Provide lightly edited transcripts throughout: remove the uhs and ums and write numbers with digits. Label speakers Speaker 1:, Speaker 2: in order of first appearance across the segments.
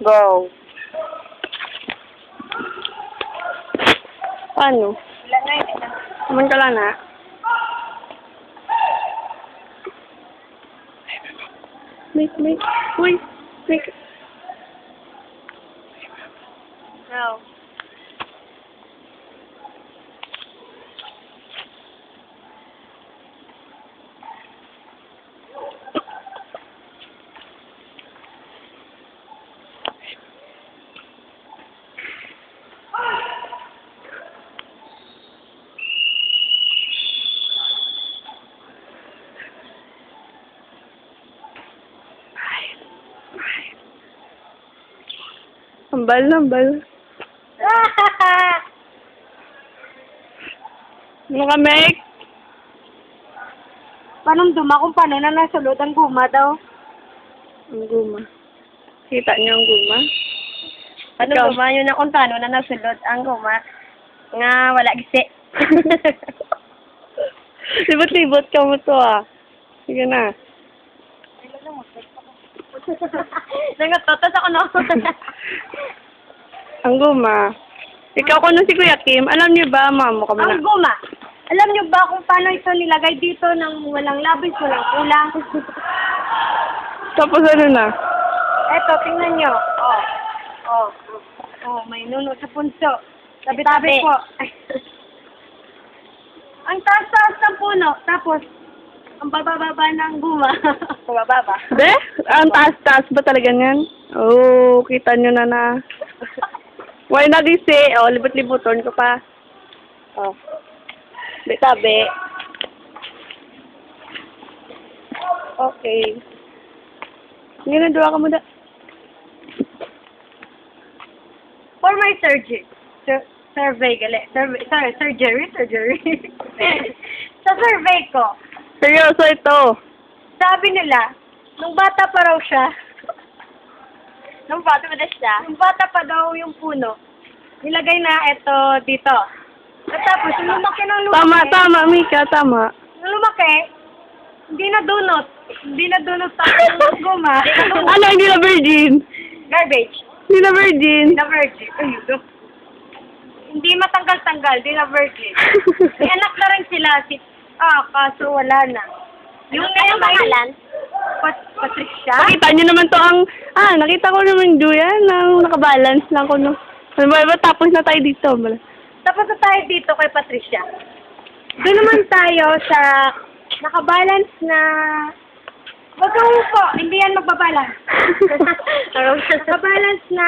Speaker 1: Go. Paano?
Speaker 2: Wala na yun.
Speaker 1: Naman ka lang na. Make. Uy, make.
Speaker 2: No.
Speaker 1: Hambal. Ano ka, make?
Speaker 2: Paano duma kung paano na nasulot ang guma daw?
Speaker 1: Ang guma. Kita niyo ang guma?
Speaker 2: Paano
Speaker 1: Ikaw?
Speaker 2: duma yun na kung paano na nasulot ang guma? Nga wala gisi.
Speaker 1: Libot-libot ka mo to ah. Sige na.
Speaker 2: Nangatotas ako no.
Speaker 1: Ang guma. Ikaw ko si Kuya Kim. Alam niyo ba, mamo ka
Speaker 2: Ang
Speaker 1: na?
Speaker 2: guma. Alam niyo ba kung paano ito nilagay dito ng walang labis, walang kulang?
Speaker 1: Tapos ano na?
Speaker 2: Eto, tingnan niyo. May nuno sa punso. Tabi-tabi po. Ang taas-taas ng puno. Tapos, ang baba-baba ng guma. Baba-baba.
Speaker 1: Be? Ang taas-taas ba talaga yan? Oo, kita nyo na. Why na gisi? Oh, libot-liboton ko pa. Oh. Tabi. Okay. Ngayon, duwa ka muna.
Speaker 2: For my surgery. Survey. Surgery. Sa survey ko,
Speaker 1: Seryoso ito.
Speaker 2: sabi nila, nung bata pa raw siya, nung bata pa daw yung puno, nilagay na ito dito. At tapos, yung lumaki ng lumaki.
Speaker 1: Tama, Mika, tama.
Speaker 2: Nung lumaki, hindi na dunot ang guma.
Speaker 1: Ano, hindi na virgin?
Speaker 2: Garbage.
Speaker 1: Hindi na virgin.
Speaker 2: Hindi na virgin. Ayun. Hindi matanggal-tanggal, hindi na virgin. May anak na rin sila. Kaso wala na. Yung pangalan? Patricia?
Speaker 1: Nakita nyo naman to ang... nakita ko naman yan. Nakabalance lang ko, no. Ano ba, tapos na tayo dito.
Speaker 2: Tapos na tayo dito kay Patricia. Doon naman tayo sa nakabalance na... Wag kang upo, hindi yan magbabalance. Nakabalance na...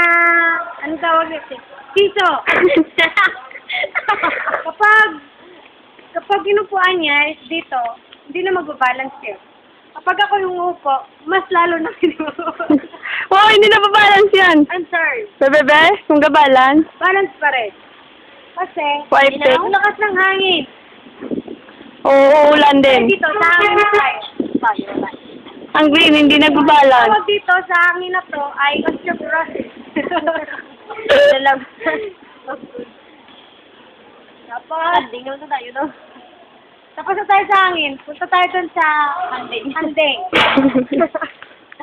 Speaker 2: Ano tawag ito? Piso. Kapag inupuan niya is dito, hindi na magbabalance yun. Kapag ako yung upo, mas lalo na
Speaker 1: Oh, hindi na balance yan.
Speaker 2: I'm sorry.
Speaker 1: Bebe, kung balance.
Speaker 2: Balance pa rin. Kasi,
Speaker 1: White
Speaker 2: hindi na
Speaker 1: tape.
Speaker 2: ang lakas ng hangin.
Speaker 1: Oo, ulan din.
Speaker 2: Dito, sa hangin na tayo.
Speaker 1: Ang green, hindi nagbabalance.
Speaker 2: Tawag dito sa hangin na to ay osteoporosis. Dalag. Tapos, naman na tayo, no? Tapos na tayo sa hangin. Punta tayo dun sa handing.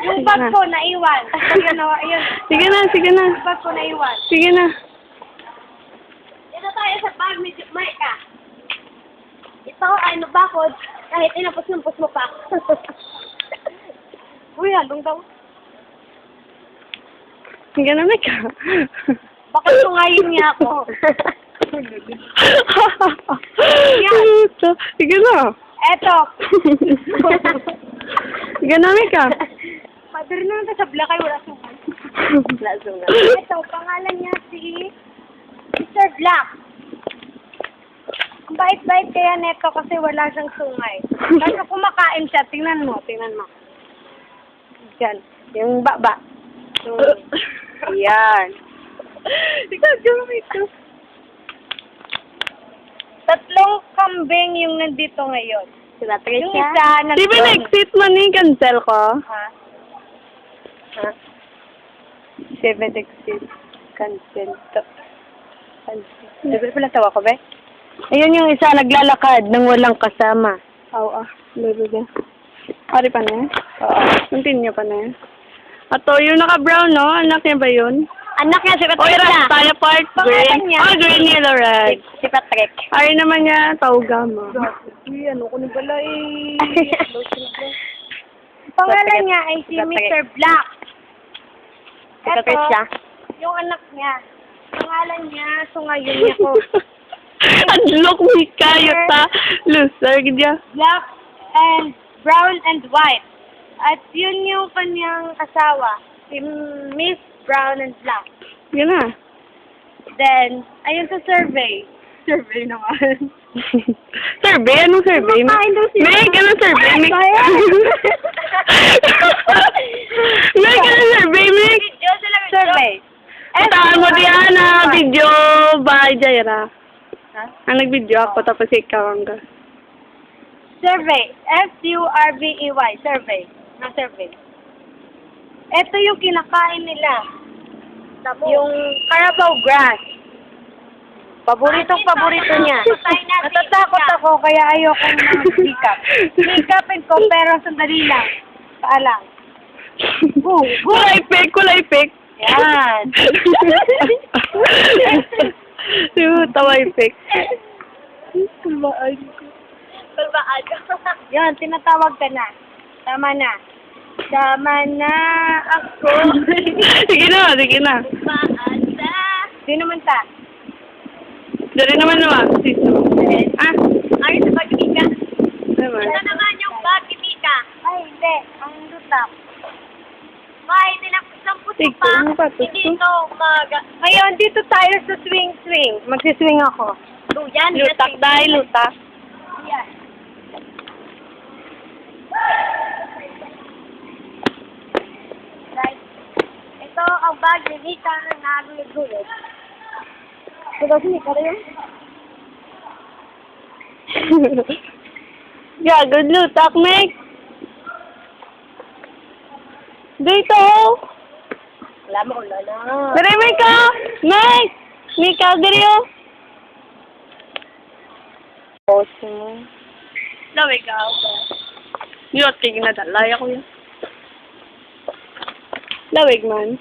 Speaker 2: Yung bag ko, naiwan. Ayun.
Speaker 1: Sige na.
Speaker 2: Yung bag ko, naiwan.
Speaker 1: Sige na.
Speaker 2: Dito tayo sa bag, may ka. Ito ay nabakod kahit inampos mo pa. Uy, halong daw.
Speaker 1: Sige na, Mika.
Speaker 2: Bakit tungayin niya ako?
Speaker 1: Sige na.
Speaker 2: Eto.
Speaker 1: Sige na, Mika.
Speaker 2: Padre na sa Blakay, wala sungan. Ito, pangalan niya si Mr. Black. Ang bait-bait kaya neto kasi wala siyang sungay. Kasi kumakain siya, tingnan mo. Diyan, yung baba. Yan.
Speaker 1: Ikaw, ito.
Speaker 2: 3 kambing yung nandito ngayon.
Speaker 1: Sila,
Speaker 2: Yung isa,
Speaker 1: Di ba na-exit mo ni cancel ko?
Speaker 2: Ha?
Speaker 1: 7 exit. Cancel to. Cancel. Pala tawa ko, be? Ayun yung isa, naglalakad nang walang kasama. Oo, Lulu ba? Pari pa na yan? Oo. Continue pa na yan? Ato, yung naka-brown, no? Anak niya ba yun?
Speaker 2: Anak niya, si
Speaker 1: Oy,
Speaker 2: Patrick
Speaker 1: red
Speaker 2: na.
Speaker 1: tayo part.
Speaker 2: Pangalan
Speaker 1: Green.
Speaker 2: niya.
Speaker 1: Oh, green, yellow, red.
Speaker 2: Si Patrick.
Speaker 1: Ay naman niya, taugama.
Speaker 2: Uy, ano ko na pala Pangalan niya ay si Mr. Black.
Speaker 1: Si Patrick siya.
Speaker 2: Yung anak niya. Pangalan niya, so ngayon niya ko.
Speaker 1: Adlok mo kayo ta. Loser, gidya.
Speaker 2: Black and brown and white. At yun yung kanyang asawa, si Miss Brown and Black.
Speaker 1: Yan na.
Speaker 2: Then, ayun sa survey. Survey naman.
Speaker 1: Survey? Anong survey?
Speaker 2: Kumakain daw sila.
Speaker 1: Meg, anong survey? Meg?
Speaker 2: Kaya?
Speaker 1: Meg, anong survey, Meg?
Speaker 2: Survey.
Speaker 1: Saan mo Diana? Video by Jaira.
Speaker 2: Ha?
Speaker 1: Ang nag-video ako, tapos ikaw ang ga.
Speaker 2: Survey. S-U-R-V-E-Y. Survey. Na survey. Ito yung kinakain nila. Yung Carabao grass. Paborito niya. Natatakot ako, kaya ayoko mag-makeup. Make-upin ko, pero sandali lang. Paalang.
Speaker 1: Kulay pink, kulay pink.
Speaker 2: Yan.
Speaker 1: Yung taway pink. Kulbaan ko.
Speaker 2: Yan, tinatawag ka na. Tama na. Tama na ako.
Speaker 1: Sige na, sige na.
Speaker 2: Di naman ta.
Speaker 1: Dari naman naman. Ah,
Speaker 2: Ay, sa pag-ibig
Speaker 1: naman.
Speaker 2: naman yung bagi, Mika? Ay, hindi. Ang lutak. May nilampusang puso
Speaker 1: Tignan
Speaker 2: pa.
Speaker 1: mo ba, Tuto?
Speaker 2: Hindi ito Ngayon, dito tayo sa swing-swing. Magsiswing ako. Yan,
Speaker 1: Lutak dahil lutak.
Speaker 2: Yan. Right. Ito ang bag ni Mika na nagulog-gulog. Ito si Mika rin.
Speaker 1: Yeah, good lutak, Meg. Dito.
Speaker 2: Wala mo ulo na.
Speaker 1: Dari, Mika. Meg. Mika, dari oh. Post mo.
Speaker 2: Lawig ka.
Speaker 1: Yot, kaya ginadalay ako yun. Lawig man.